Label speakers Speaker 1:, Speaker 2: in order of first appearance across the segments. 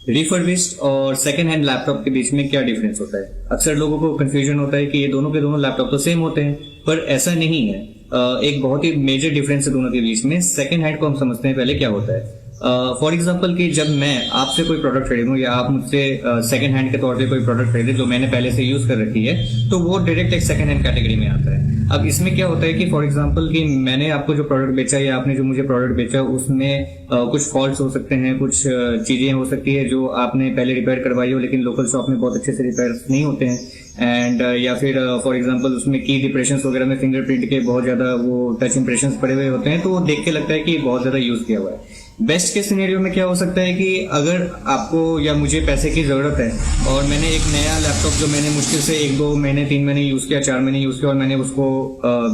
Speaker 1: Refurbished और second hand laptop के बीच में क्या डिफरेंस होता है? अक्सर लोगों को कंफ्यूजन होता है कि ये दोनों के दोनों लैपटॉप तो सेम होते हैं, पर ऐसा नहीं है। एक बहुत ही मेजर डिफरेंस है दोनों के बीच में। सेकंड हैंड को हम समझते हैं पहले क्या होता है। फॉर एग्जाम्पल कि जब मैं आपसे कोई प्रोडक्ट खरीदूं या आप मुझसे सेकंड हैंड के तौर पे कोई प्रोडक्ट खरीदे जो मैंने पहले से यूज कर रखी है, तो वो डायरेक्ट एक सेकंड हैंड कैटेगरी में आता है। अब इसमें क्या होता है कि फॉर एग्जाम्पल कि मैंने आपको जो प्रोडक्ट बेचा या आपने जो मुझे प्रोडक्ट बेचा उसमें कुछ फॉल्ट्स हो सकते हैं, कुछ चीजें हो सकती है जो आपने पहले रिपेयर करवाई हो लेकिन लोकल शॉप में बहुत अच्छे से रिपेयर नहीं होते हैं, एंड या फिर फॉर एग्जांपल उसमें की डिप्रेशन वगैरह में फिंगरप्रिंट के बहुत ज्यादा वो टच इंप्रेशन पड़े हुए होते हैं, तो वो देख के लगता है कि बहुत ज्यादा यूज किया हुआ है। बेस्ट के सिनेरियो में क्या हो सकता है कि अगर आपको या मुझे पैसे की जरूरत है और मैंने एक नया लैपटॉप जो मैंने मुश्किल से 1-2 महीने 3 महीने यूज किया, 4 महीने यूज किया और मैंने उसको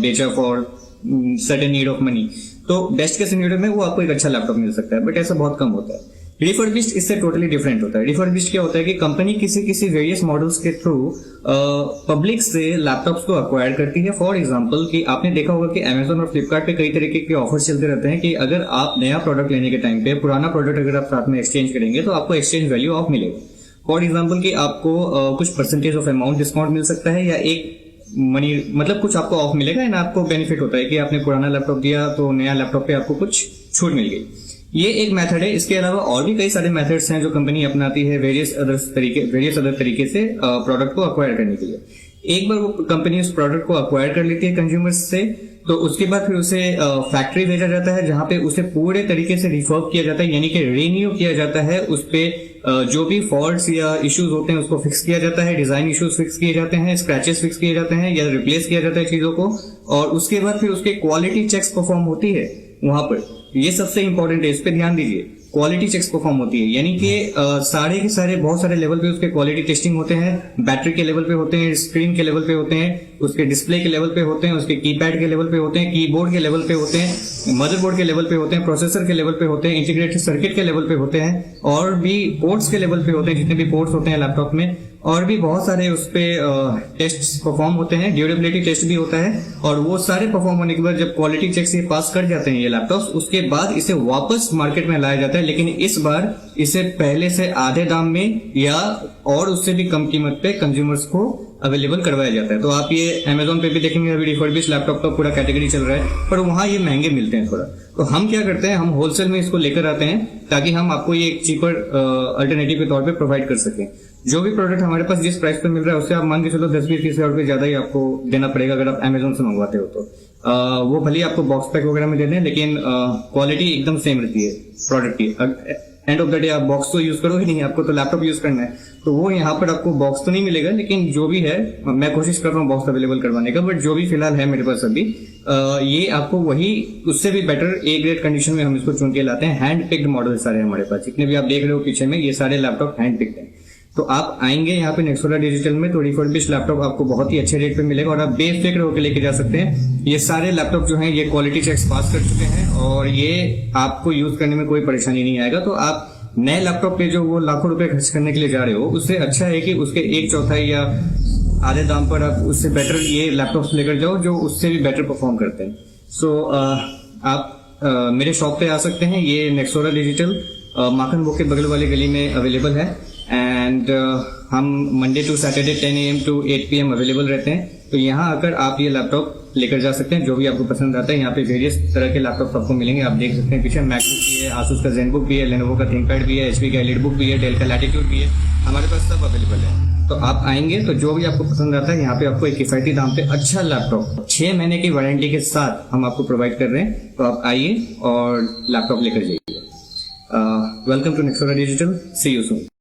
Speaker 1: बेचा for certain need of money, तो बेस्ट के सिनेरियो में वो आपको एक अच्छा लैपटॉप मिल सकता है, बट ऐसा बहुत कम होता है। रिफर्बिश्ड इससे टोटली डिफरेंट होता है। रिफर्बिश्ड क्या होता है कि कंपनी किसी वेरियस मॉडल्स के थ्रू पब्लिक से लैपटॉप्स को अक्वायर करती है। फॉर एग्जांपल कि आपने देखा होगा कि अमेजोन और फ्लिपकार्ट पे कई तरीके के ऑफर्स चलते रहते हैं कि अगर आप नया प्रोडक्ट लेने के टाइम पे पुराना प्रोडक्ट अगर आप साथ में एक्सचेंज करेंगे तो आपको एक्सचेंज वैल्यू ऑफ मिलेगा। फॉर एग्जाम्पल कि आपको कुछ परसेंटेज ऑफ अमाउंट डिस्काउंट मिल सकता है या एक मनी मतलब कुछ आपको ऑफ मिलेगा, एंड आपको बेनिफिट होता है कि आपने पुराना लैपटॉप दिया तो नया लैपटॉप पे आपको कुछ छूट मिल गई। ये एक मेथड है। इसके अलावा और भी कई सारे मेथड्स हैं जो कंपनी अपनाती है वेरियस अदर तरीके से प्रोडक्ट को अक्वायर करने के लिए। एक बार वो कंपनी उस प्रोडक्ट को अक्वायर कर लेती है कंज्यूमर्स से, तो उसके बाद फिर उसे फैक्ट्री भेजा जाता है जहां पे उसे पूरे तरीके से रिफर्ब किया जाता है, यानी कि रिन्यू किया जाता है। उस पे जो भी फॉल्ट्स या इश्यूज होते हैं उसको फिक्स किया जाता है, डिजाइन इश्यूज फिक्स किए जाते हैं, स्क्रैचेस फिक्स किए जाते हैं या रिप्लेस किया जाता है चीजों को, और उसके बाद फिर उसके क्वालिटी चेक्स परफॉर्म होती है वहां पर। ये सबसे इंपॉर्टेंट है, इस पे ध्यान दीजिए। क्वालिटी चेक्स परफॉर्म होती है, यानी कि सारे के सारे बहुत सारे लेवल पे उसके क्वालिटी टेस्टिंग होते हैं। बैटरी के लेवल पे होते हैं, स्क्रीन के लेवल पे होते हैं, उसके डिस्प्ले के लेवल पे होते हैं, उसके कीपैड के लेवल पे होते हैं, कीबोर्ड के लेवल पे होते हैं, मदरबोर्ड के लेवल पे होते हैं, प्रोसेसर के लेवल पे होते हैं, इंटीग्रेटेड सर्किट के लेवल पे होते हैं, और भी पोर्ट्स के लेवल पे होते हैं, जितने भी पोर्ट्स होते हैं लैपटॉप में, और भी बहुत सारे उस पे टेस्ट परफॉर्म होते हैं। ड्यूरेबिलिटी टेस्ट भी होता है, और वो सारे परफॉर्म होने के बाद जब क्वालिटी चेक से पास कर जाते हैं ये लैपटॉप्स, उसके बाद इसे वापस मार्केट में लाया जाता है, लेकिन इस बार इसे पहले से आधे दाम में या और उससे भी कम कीमत पे कंज्यूमर्स को अवेलेबल करवाया जाता है। तो आप ये अमेजोन पे भी देखेंगे, अभी रिफर्बिश्ड लैपटॉप का पूरा कैटेगरी चल रहा है, पर वहां ये महंगे मिलते हैं थोड़ा। तो हम क्या करते हैं, हम होलसेल में इसको लेकर आते हैं ताकि हम आपको ये एक चीपर अल्टरनेटिव के तौर पे प्रोवाइड कर सकें। जो भी प्रोडक्ट हमारे पास जिस प्राइस पे मिल रहा है उससे आप मान के चलो 10-20-30 हजार रुपये ज्यादा ही आपको देना पड़ेगा अगर आप अमेजोन से मंगवाते हो तो। वो भले आपको बॉक्स पैक वगैरह में दे दें, लेकिन क्वालिटी एकदम सेम रहती है प्रोडक्ट की। एंड ऑफ द डे आप बॉक्स तो यूज करो ही नहीं, आपको तो लैपटॉप यूज करना है, तो वो यहाँ पर आपको बॉक्स तो नहीं मिलेगा, लेकिन जो भी है मैं कोशिश कर रहा हूँ बॉक्स अवेलेबल करवाने का, बट जो भी फिलहाल है मेरे पास अभी ये आपको वही उससे भी बेटर ए ग्रेड कंडीशन में हम इसको चुन के लाते हैं। हैंड पिक्ड मॉडल सारे हमारे पास, जितने भी आप देख रहे हो पीछे में, ये सारे लैपटॉप हैंड पिक्ड हैं। तो आप आएंगे यहाँ पे नेक्सोरा डिजिटल में तो रिफर्बिश्ड लैपटॉप आपको बहुत ही अच्छे रेट पे मिलेगा और आप बेफिक्र होकर लेके जा सकते हैं। ये सारे लैपटॉप जो हैं ये क्वालिटी चेक्स पास कर चुके हैं और ये आपको यूज करने में कोई परेशानी नहीं आएगा। तो आप नए लैपटॉप पे जो वो लाखों रुपए खर्च करने के लिए जा रहे हो, उससे अच्छा है कि उसके 1/4 या आधे दाम पर आप उससे बेटर ये लैपटॉप्स लेकर जाओ जो उससे भी बेटर परफॉर्म करते हैं। सो आप मेरे शॉप पे आ सकते हैं। ये नेक्सोरा डिजिटल माखन बुक के बगल वाली गली में अवेलेबल है, एंड हम Monday to Saturday 10 AM to 8 PM available रहते हैं। तो यहाँ आकर आप ये लैपटॉप लेकर जा सकते हैं, जो भी आपको पसंद आता है। यहाँ पे वेरियस तरह के लैपटॉप आपको मिलेंगे, आप देख सकते हैं पीछे मैकबुक भी है, आसूस का जेनबुक भी है, लेनोवो का थिंकपैड भी है, HP का एलिटबुक भी है, डेल का लैटिट्यूड भी है, हमारे पास सब अवेलेबल है। तो आप आएंगे तो जो भी आपको पसंद आता है, यहाँ पे आपको एक किफायती दाम पे अच्छा लैपटॉप 6 महीने की वारंटी के साथ हम आपको प्रोवाइड कर रहे हैं। तो आप आइए और लैपटॉप लेकर जाइए। Welcome to Nexora Digital, see you soon.